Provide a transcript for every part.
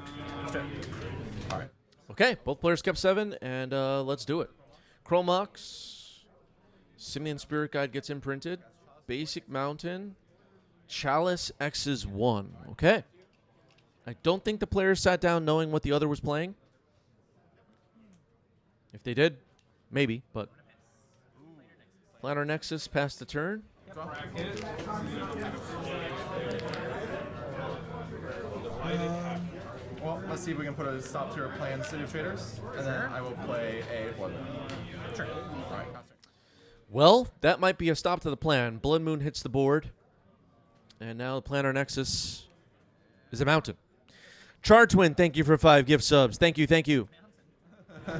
Sure. Let's do it. All right. Okay, both players kept 7, and let's do it. Chromox, Simian Spirit Guide gets imprinted. Basic Mountain, Chalice X's 1. Okay. I don't think the players sat down knowing what the other was playing. If they did, maybe, but Planar Nexus passed the turn. Well, let's see if we can put a stop to our plan City of Traders, and then I will play a Blood Moon. Sure. All right. Well, that might be a stop to the plan. Blood Moon hits the board, and now the Planar Nexus is a mountain. Char Twin, thank you for 5 gift subs. Thank you, thank you. All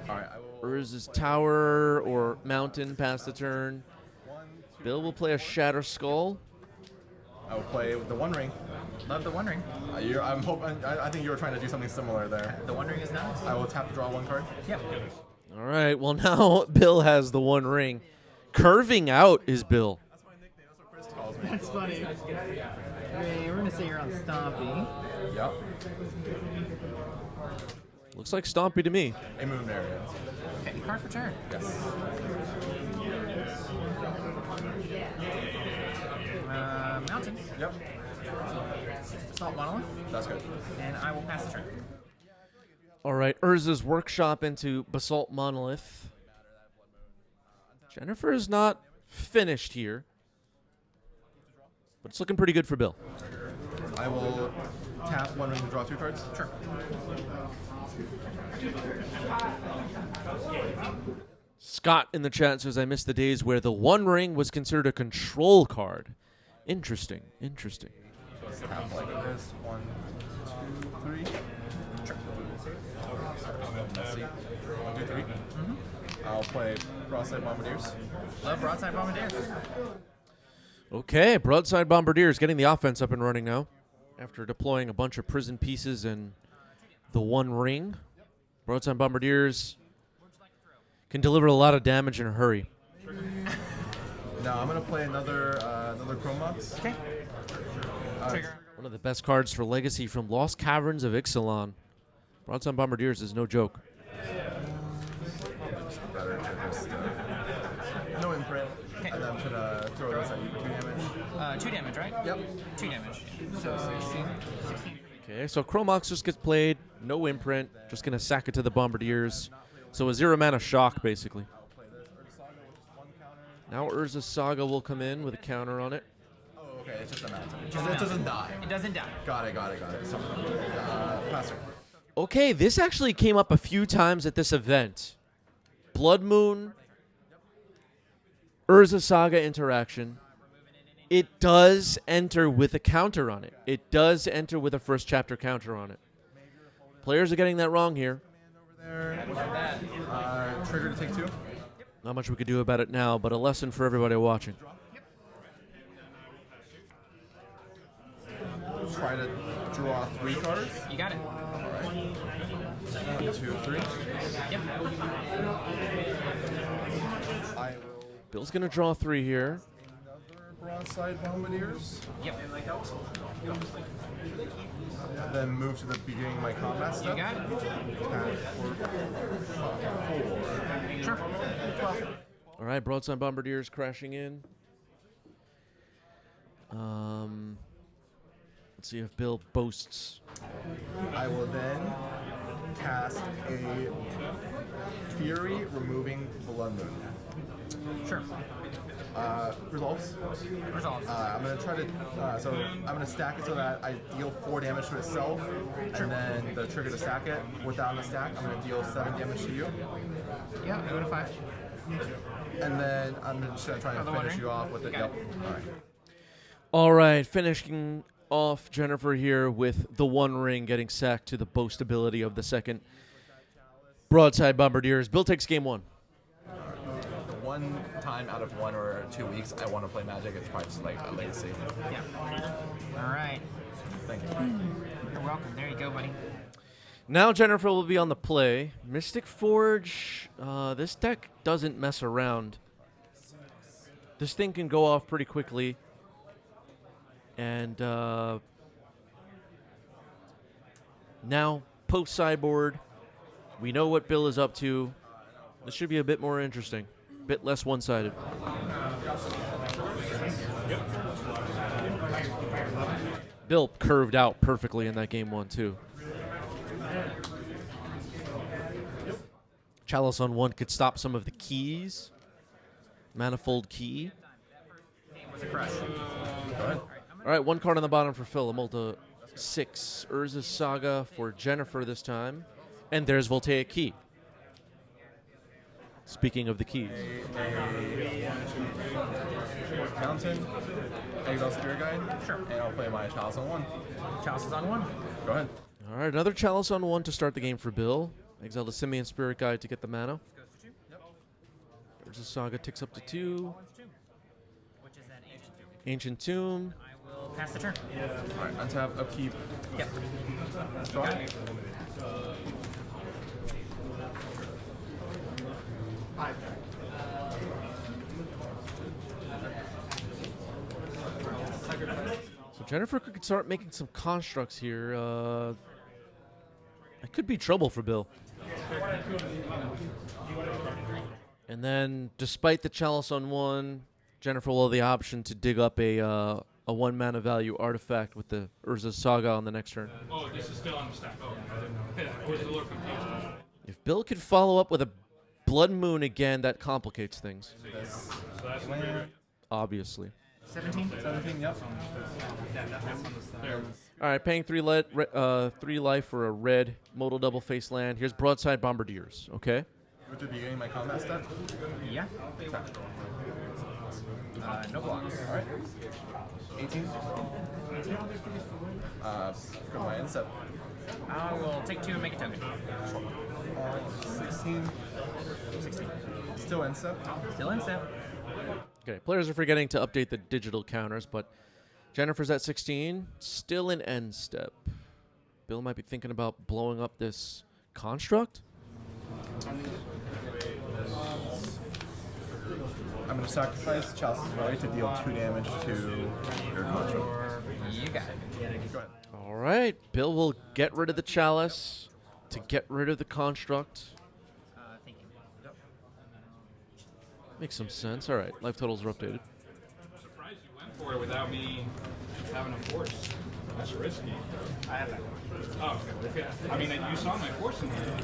right, I will. Urza's Tower or Mountain past the turn. 1, 2, Bill will play a Shatter Skull. I will play with the One Ring. Love the One Ring. I'm hoping. I think you were trying to do something similar there. The One Ring is nice. I will tap to draw 1 card. Yep. All right, well, now Bill has the One Ring. Curving out is Bill. That's my nickname. That's what Chris calls me. That's funny. Okay, we're gonna say you're on Stompy. Yep. Looks like Stompy to me. A moon area. Okay, card for turn. Yes. Mountain. Yep. Salt Monolith. That's good. And I will pass the turn. All right, Urza's Workshop into Basalt Monolith. Jennifer is not finished here, but it's looking pretty good for Bill. I will tap 1 ring to draw 2 cards. Sure. Scott in the chat says, I missed the days where the One Ring was considered a control card. Interesting, interesting. Let's tap like this. 1, 2, 3. Sure. Let's see. 1, 2, 3. I'll play Broadside Bombardiers. Love Broadside Bombardiers. Okay, Broadside Bombardiers getting the offense up and running now after deploying a bunch of prison pieces and the One Ring. Broadside Bombardiers can deliver a lot of damage in a hurry. Now I'm gonna play another Chromox. Okay. Trigger. One of the best cards for Legacy from Lost Caverns of Ixalan. Broadside Bombardiers is no joke. Better to just no imprint, Okay. and then I'm gonna throw this at you for 2 damage. 2 damage, right? Yep. 2 damage. So 16. 16. Okay, so Chromox just gets played, no imprint, just gonna sack it to the Bombardiers. So a 0 mana shock, basically. I'll play this Urza Saga with just 1 counter. Now Urza Saga will come in with a counter on it. Oh, okay, it's just a mountain. Just a It doesn't die. It doesn't die. Got it. So, pass turn. Okay, this actually came up a few times at this event. Blood Moon, Urza Saga interaction. It does enter with a counter on it. It does enter with a first chapter counter on it. Players are getting that wrong here. There. Trigger to take 2. Not much we could do about it now, but a lesson for everybody watching. Try to draw 3 cards. You got it. Alright. 1, 2, 3. Yep. I will Bill's going to draw 3 here. another Broadside Bombardiers. Yep. Then move to the beginning of my combat You step. got it. Attack for 4. Sure. 12. All right, Broadside Bombardiers crashing in. Let's see if Bill boasts. I will then cast a Fury, removing Blood Moon. Sure. Resolves. Resolves. I'm gonna try to. So I'm gonna stack it so that I deal 4 damage to itself, and then the trigger to stack it. Without the stack, I'm gonna deal 7 damage to you, Yeah, go to 5. and then I'm just gonna try and Another finish one, you off with it. Got Yep. it. All right. All right, finishing off Jennifer here with the One Ring getting sacked to the boast ability of the second Broadside Bombardiers. Bill takes game 1. One time out of 1 or 2 weeks, I want to play Magic. It's probably just like a legacy. Yeah. All right. Thank you. You're welcome. There you go, buddy. Now Jennifer will be on the play. Mystic Forge, this deck doesn't mess around. This thing can go off pretty quickly. And Now, post sideboard, we know what Bill is up to. This should be a bit more interesting, a bit less one-sided. Bill curved out perfectly in that game 1, too. Chalice on 1 could stop some of the keys. Manifold key. All right, 1 card on the bottom for Phil. Amolta 6. Urza's Saga for Jennifer this time. And there's Voltaic Key. Speaking of the keys. Mountain, Exile Spirit Guide. Sure. And I'll play my Chalice on 1. Chalice is on 1. Go ahead. All right, another Chalice on 1 to start the game for Bill. Exile the Simian Spirit Guide to get the mana. Urza's Saga ticks up to 2. Which is that Ancient Tomb. I will pass the turn. All right, untap, upkeep. Yep. Draw. So Jennifer could start making some constructs here. It could be trouble for Bill. And then, despite the Chalice on 1, Jennifer will have the option to dig up a 1 mana value artifact with the Urza's Saga on the next turn. Oh, this is still on the stack. Oh, I didn't know. I was a little confused. If Bill could follow up with a Blood Moon again, that complicates things. So that's weird. Obviously. 17? 17, yep. All right, paying 3 life for a red modal double face land. Here's Broadside Bombardiers, okay? Which would be getting my combat step. Yeah. No blocks. All right. 18. Go my end step. I will take 2 and make a token. 16. 16. Still end step. Still in step. Okay, players are forgetting to update the digital counters, but Jennifer's at 16, still in end step. Bill might be thinking about blowing up this construct. I'm going to sacrifice Chalice's Void to deal 2 damage to your construct. You got it. Go ahead. All right, Bill will get rid of the Chalice to get rid of the construct. Thank you. Makes some sense. All right, life totals are updated. I'm surprised you went for it without me having a force. That's risky. I have that. Oh, okay. I mean, you saw my force in there.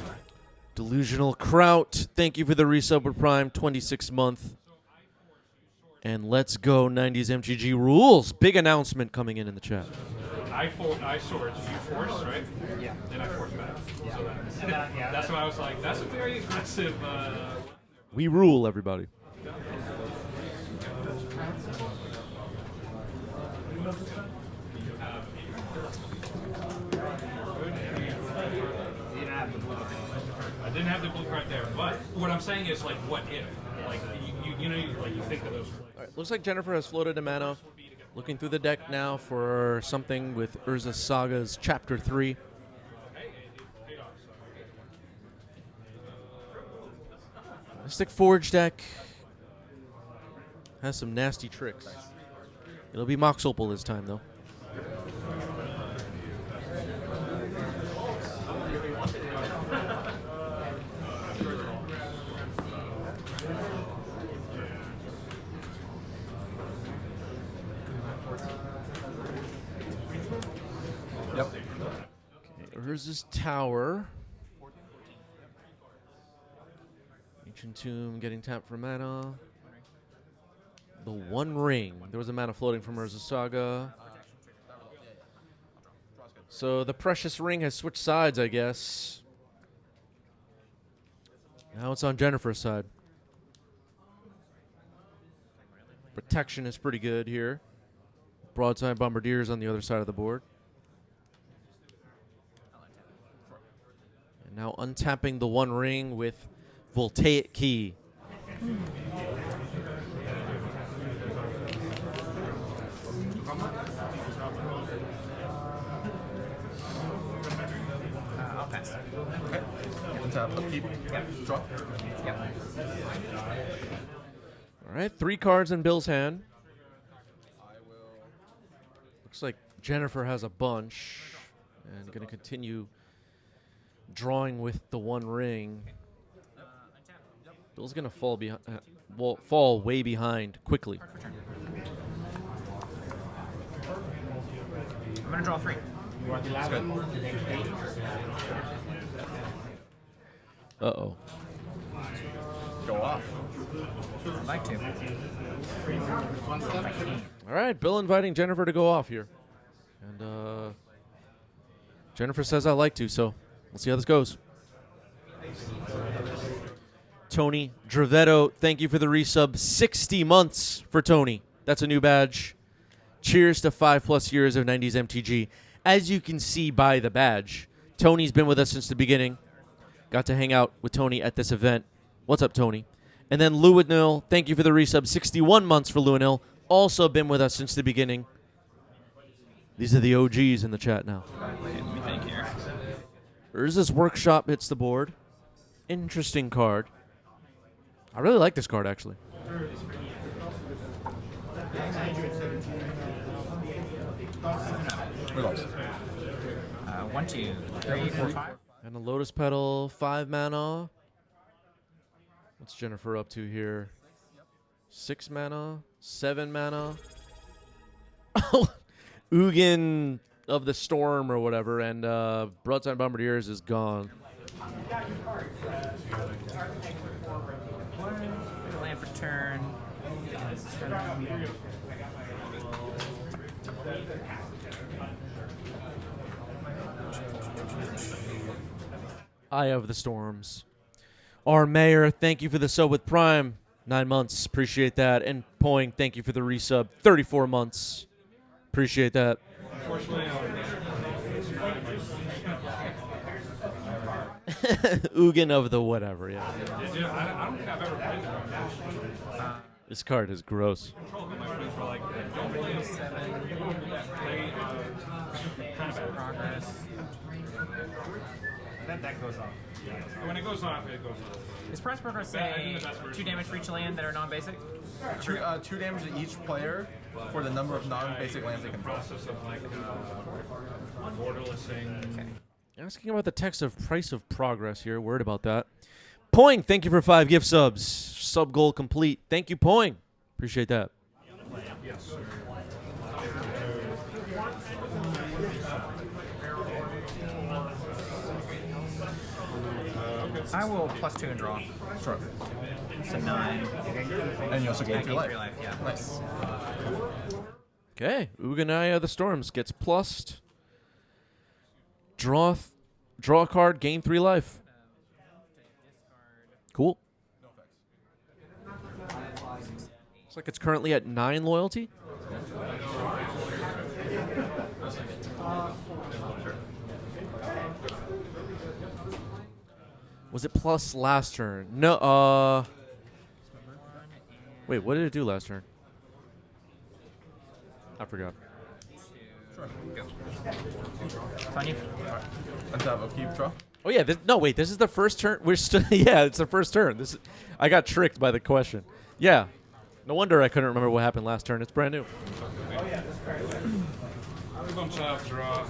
Delusional Kraut, thank you for the resub with Prime, 26th month. And let's go 90s MTG rules. Big announcement coming in the chat. I swords. You force, right? Yeah. Then I force back. Yeah. So that's why I was like, that's a very aggressive. We rule, everybody. I didn't have the blue card there, but what I'm saying is like, what if? Like you know, like you think of those. All right, looks like Jennifer has floated a mana. Looking through the deck now for something with Urza's Saga's Chapter 3. Mystic Forge deck has some nasty tricks. It'll be Mox Opal this time, though. Yep. Okay, Urza's Tower. Ancient Tomb getting tapped for mana. The One Ring. There was a mana floating from Urza's Saga. So the Precious Ring has switched sides, I guess. Now it's on Jennifer's side. Protection is pretty good here. Broadside Bombardiers on the other side of the board. And now untapping the One Ring with Voltaic Key. I'll pass. Okay. Untap, upkeep. Yep. Draw. Yep. All right, 3 cards in Bill's hand. Looks like Jennifer has a bunch and going to continue drawing with the One Ring. Bill's gonna fall behind. Fall way behind quickly. I'm gonna draw 3. That's good. Uh-oh. Go off. I'd like to. All right, Bill inviting Jennifer to go off here. And Jennifer says I like to, so we'll see how this goes. Tony Dravetto, thank you for the resub. 60 months for Tony. That's a new badge. Cheers to 5+ years of 90s MTG. As you can see by the badge, Tony's been with us since the beginning. Got to hang out with Tony at this event. What's up, Tony? And then Lewinil, thank you for the resub. 61 months for Lewinil. Also been with us since the beginning. These are the OGs in the chat now. Thank you. Urza's Workshop hits the board. Interesting card. I really like this card, actually. Reload. 1, 2, 3, 4, 5. And a Lotus Petal, 5 mana. What's Jennifer up to here? 6 mana, 7 mana. Ugin of the Storm or whatever, and Broadside Bombardiers is gone. Lamp return. Eye of the Storms. Our mayor, thank you for the sub with Prime. 9 months. Appreciate that. And Poing, thank you for the resub. 34 months. Appreciate that. Ugin of the whatever, yeah. I don't think I've ever played it. This card is gross. My friends were like, don't play 7. Play Progress. That goes off. when it goes off, it goes off. Is price progress say 2 damage for each land that are non-basic? 2 damage to each player for the number of non-basic lands they can draw. Process of like borderlessing. Asking about the text of Price of Progress here. Word about that. Poing, thank you for 5 gift subs. Sub goal complete. Thank you, Poing. Appreciate that. Yes. I will +2 and draw. Sure. So 9. And you also gain 3 life. Yeah. Nice. Okay. Uganaya of the Storms gets plussed. Draw a card, gain 3 life. Cool. Looks like it's currently at 9 loyalty. Was it plus last turn? No, wait, what did it do last turn? I forgot. On you. Untap, upkeep, draw. Oh yeah, no wait, this is the first turn. We're still yeah, it's the first turn. I got tricked by the question. Yeah, no wonder I couldn't remember what happened last turn. It's brand new. Bumps out, draw.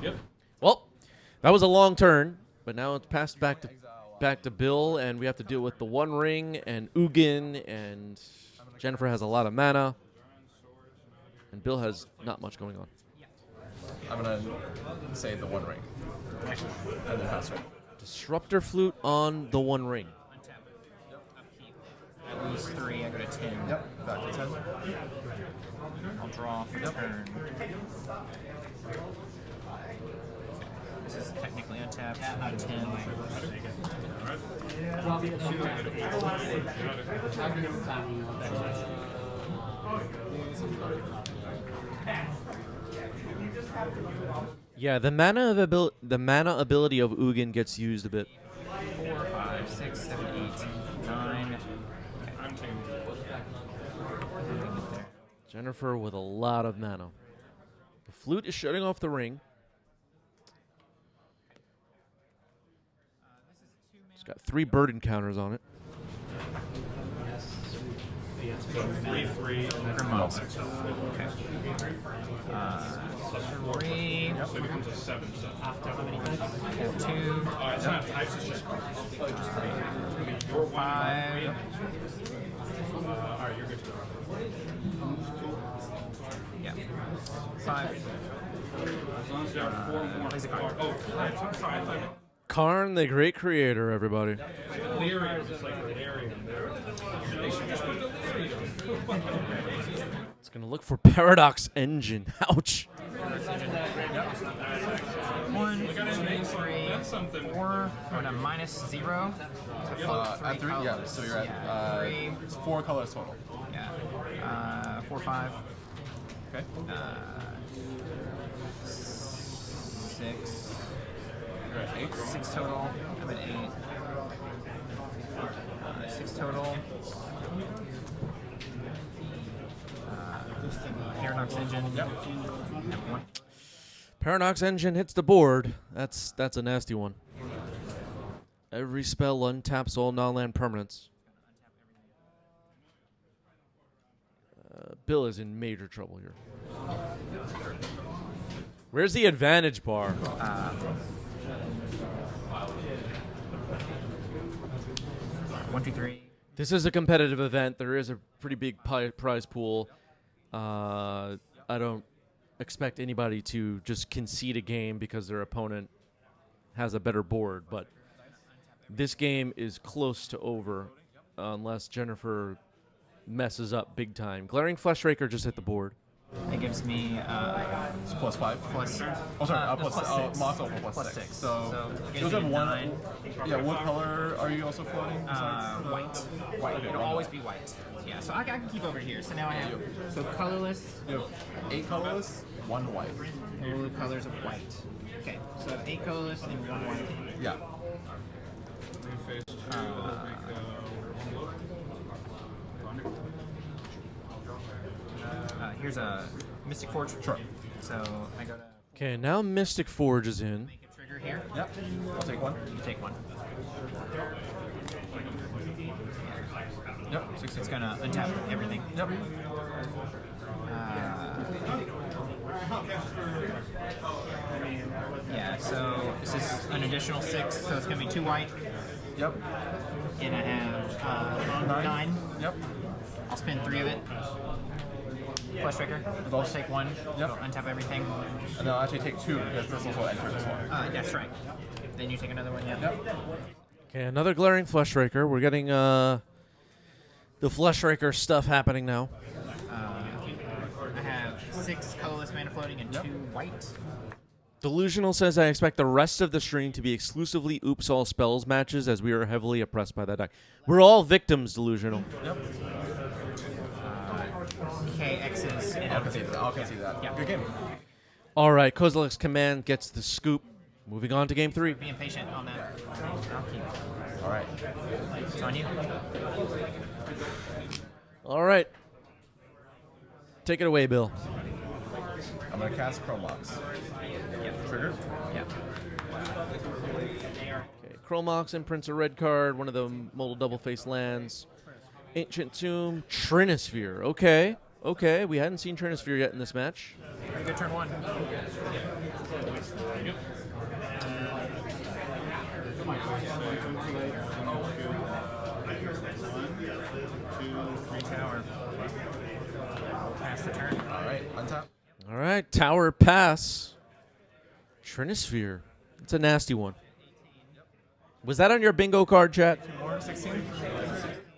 Yep. Well, that was a long turn, but now it's passed back to Bill, and we have to deal with the One Ring and Ugin, and Jennifer has a lot of mana, and Bill has not much going on. I'm going to say the One Ring. And then pass it. Disruptor Flute on the One Ring. I lose 3, I go to 10. Yep, back to 10. I'll draw for turn. This is technically untapped. 10. Yeah, the mana ability of Ugin gets used a bit. 4, 5, 6, 7, 8, 9. I'm taking Jennifer with a lot of mana. The flute is shutting off the ring. It's got 3 bird encounters on it. 3/3. Okay. 3. So it becomes a 7. So. After how many? 2. It's not types, it's just cards. It's going to be your 1, 5. Alright, you're good to go. Yeah. 5. As long as you have 4 more. Cards. Oh, I'm sorry. I thought Karn, the great creator, everybody. delirium is like delirium. They should just put delirium. It's going to look for Paradox Engine. Ouch. 1, 2, That's 3, something. 4. Going to -0. At 3, yeah. So you're at 3. it's 4 colors total. Yeah. 4, 5. Okay. 6. You're at 8. 6 total. I'm at 8. 6 total. Paradox Engine. Yep. 1. Paradox Engine hits the board. That's a nasty one. Every spell untaps all non-land permanents. Bill is in major trouble here. Where's the advantage bar? 1, 2, 3. This is a competitive event. There is a pretty big prize pool. I don't expect anybody to just concede a game because their opponent has a better board, but this game is close to over unless Jennifer messes up big time. Glaring Fleshraker just hit the board. It gives me It's +5. plus. Oh, sorry. no, Plus +6. Moss also Plus +6. 6. So it you gives have me one. 9. Yeah. What color are you also floating? besides the- White. Okay, It'll one always white. be white. Yeah, so I can keep over here. So now I have colorless, You have 8 colorless, 1 white. blue colors of white. Okay, so 8 colorless and 1 white. Yeah. Here's a Mystic Forge. Sure. So I go to Okay, now Mystic Forge is in. make a trigger here. Yep. I'll take 1. You take 1. Yep. 16. It's gonna untap everything. Yep. Yeah, so this is an additional 6, so it's gonna be 2 white, Yep. and I have 9. Yep. I'll spin 3 of it. Flush trigger. I'll take 1. Yep. It'll untap everything. And I'll actually take 2 because this also enters this one. That's right. Then you take another one, yeah. Yep. Okay, another Glaring Fleshraker. We're getting the Fleshraker stuff happening now. I have 6 colorless mana floating and 2 white. Delusional says, I expect the rest of the stream to be exclusively Oops All Spells matches as we are heavily oppressed by that deck. We're all victims, Delusional. Yep. KX's. I'll concede that. I'll concede that. Yeah. Good game. All right, Kozilek's Command gets the scoop. Moving on to game 3. Be impatient on that. I'll keep. All right. It's on you. All right. Take it away, Bill. I'm going to cast Chromox. Yep. Trigger. Yep. Okay, Chromox imprints a red card, one of the modal double-face lands. Ancient Tomb, Trinisphere. Okay, okay. We hadn't seen Trinisphere yet in this match. Pretty good turn 1. Tower. Pass the turn. All right. Untap. All right, Tower Pass. Trinisphere. It's a nasty one. Was that on your bingo card, chat? 16.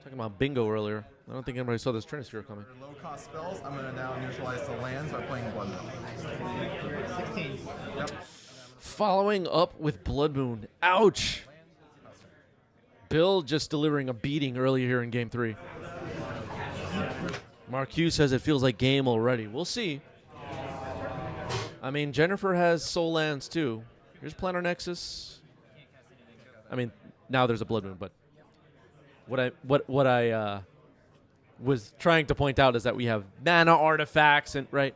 Talking about bingo earlier. I don't think anybody saw this Trinisphere coming. For low-cost spells, I'm going to now neutralize the lands by playing Blood Moon. You're at 16. Yep. Following up with Blood Moon. Ouch. Bill just delivering a beating earlier here in Game 3. Mark Hughes says it feels like game already. We'll see. I mean, Jennifer has Soul Lands too. Here's Planar Nexus. I mean, now there's a Blood Moon, but what I was trying to point out is that we have mana artifacts and right.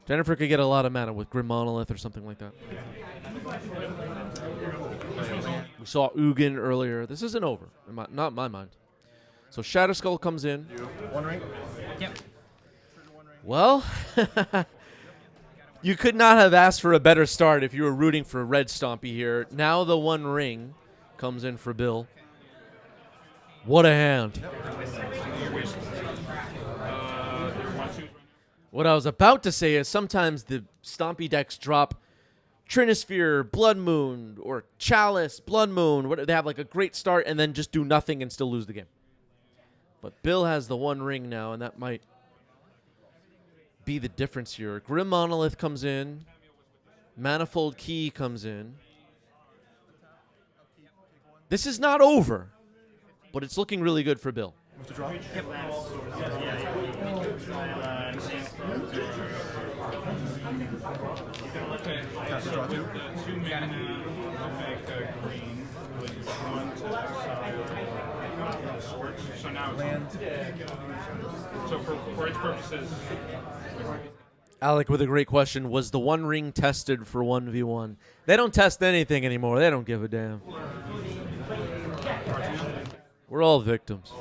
Jennifer could get a lot of mana with Grim Monolith or something like that. We saw Ugin earlier. This isn't over, not in my mind. So Shadow Skull comes in. You wondering? Yep. Well, you could not have asked for a better start if you were rooting for Red Stompy here. Now the One Ring comes in for Bill. What a hand. What I was about to say is sometimes the Stompy decks drop Trinisphere, Blood Moon, or Chalice, Blood Moon. They have like a great start and then just do nothing and still lose the game. But Bill has the One Ring now, and that might be the difference here. Grim Monolith comes in. Manifold Key comes in. This is not over, but it's looking really good for Bill. So now so for its purposes. Alec with a great question. Was the One Ring tested for 1v1? They don't test anything anymore. They don't give a damn. We're all victims.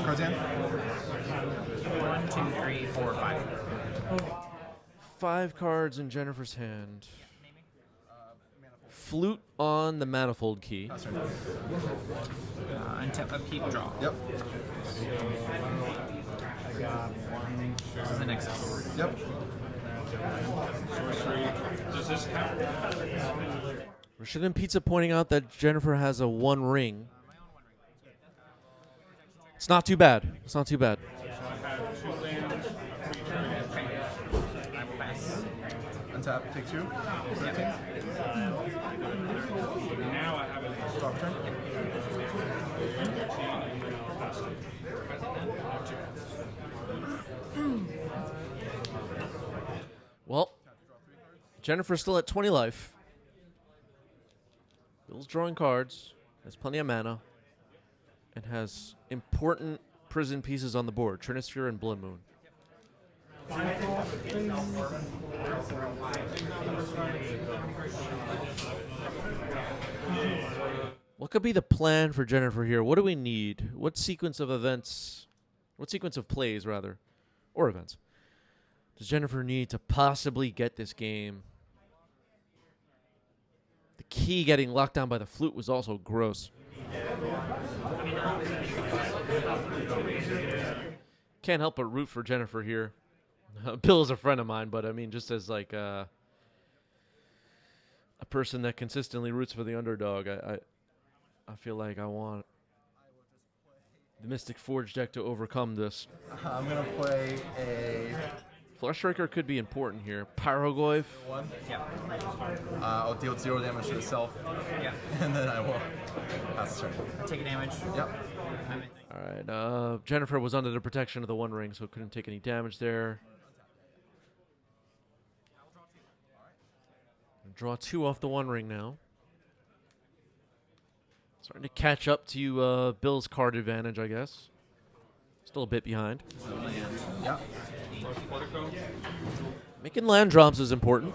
Cards in. 1, 2, 3, 4, 5. 5 cards in Jennifer's hand. Flute on the Manifold Key. Untap, upkeep, draw. Yep. This is an excess. Yep. Does this count? Rashid Pizza pointing out that Jennifer has a One Ring. It's not too bad. It's not too bad. I have 2 lands, 3 turns. I will pass. Untap, take 2. 13. Now I have an ace. Top turn. Well, Jennifer's still at 20 life. Bill's drawing cards, has plenty of mana, and has important prison pieces on the board, Trinisphere and Blood Moon. What could be the plan for Jennifer here? What do we need? What sequence of events, what sequence of plays, rather, or events, does Jennifer need to possibly get this game? The key getting locked down by the flute was also gross. Can't help but root for Jennifer here. Bill is a friend of mine, but I mean, just as like a person that consistently roots for the underdog, I feel like I want the Mystic Forge deck to overcome this. I'm gonna play a Flush Striker could be important here. Pyrogoyf. 1. Yep. I'll deal 0 damage to itself, Yep. and then I will pass the turn. Take a damage. Yep. All right. Jennifer was under the protection of the One Ring, so couldn't take any damage there. Draw 2 off the One Ring now. Starting to catch up to Bill's card advantage, I guess. Still a bit behind. Yep. Making land drops is important.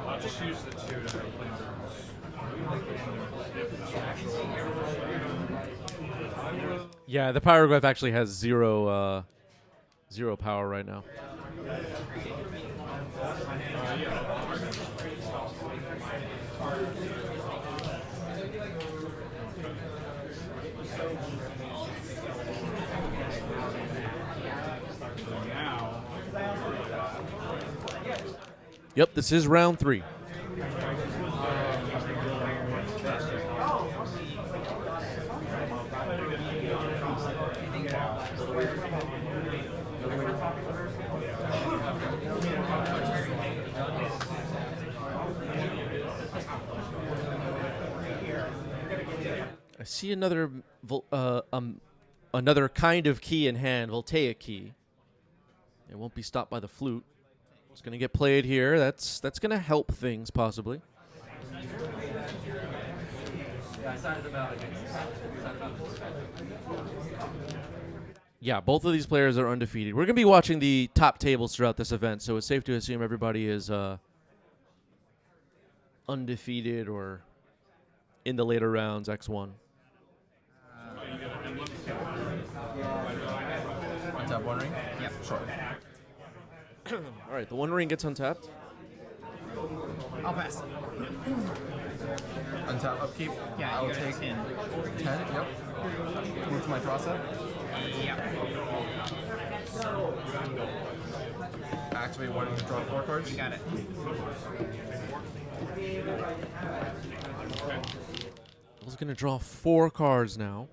I'll just use the 2 to play. Yeah, the Pyrograph actually has zero power right now. Yep, this is round 3. I see another kind of key in hand, Voltaic key. It won't be stopped by the flute. It's going to get played here. That's going to help things possibly. Yeah, both of these players are undefeated. We're going to be watching the top tables throughout this event, so it's safe to assume everybody is undefeated or in the later rounds, X1. Untap one ring? Yep. Sure. All right, the one ring gets untapped. I'll pass. Untap upkeep. Yeah, I'll you got a take 10. 10, yep. Move to my draw set. Yeah. Activate one ring to draw 4 cards. You got it. Bill's going to draw 4 cards now.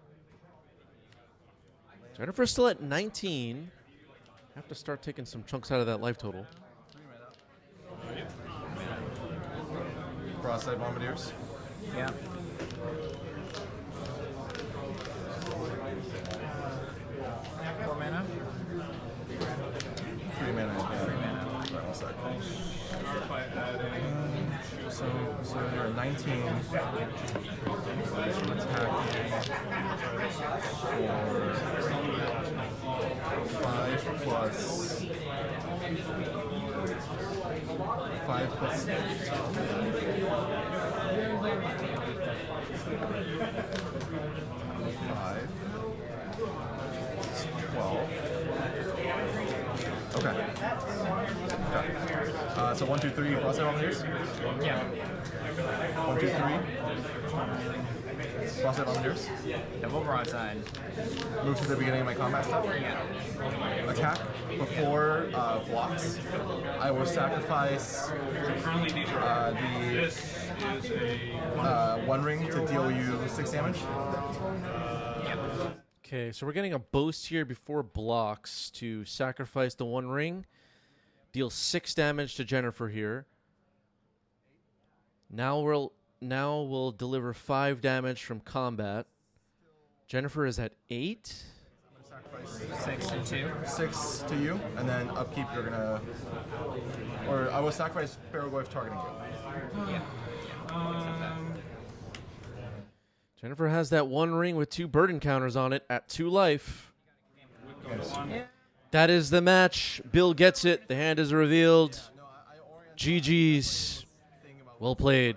Jennifer's still at 19. Have to start taking some chunks out of that life total. Cross-side Bombardiers. Yeah. 4 mana. 3 mana. Yeah. 3 mana. Sorry, 1 sec. So you're 19. Attack for 5 plus 5 plus 5. 12. Okay. So 1, 2, 3. Cross out on yours. Yeah. 1, 2, 3. Cross out on yours. Double broadside. Move to the beginning of my combat step. Yeah. Attack before blocks. I will sacrifice Currently, these are. This is a. one ring to deal you 6 damage. Okay, so we're getting a boost here before blocks to sacrifice the one ring. Deal 6 damage to Jennifer here. Now we'll deliver 5 damage from combat. Jennifer is at 8. 6 and 2. 6 to you, and then upkeep you're gonna, or I will sacrifice Barrowgoyf targeting you. Yeah. Jennifer has that one ring with 2 burden counters on it at 2 life. That is the match. Bill gets it. The hand is revealed. GG's. Well played.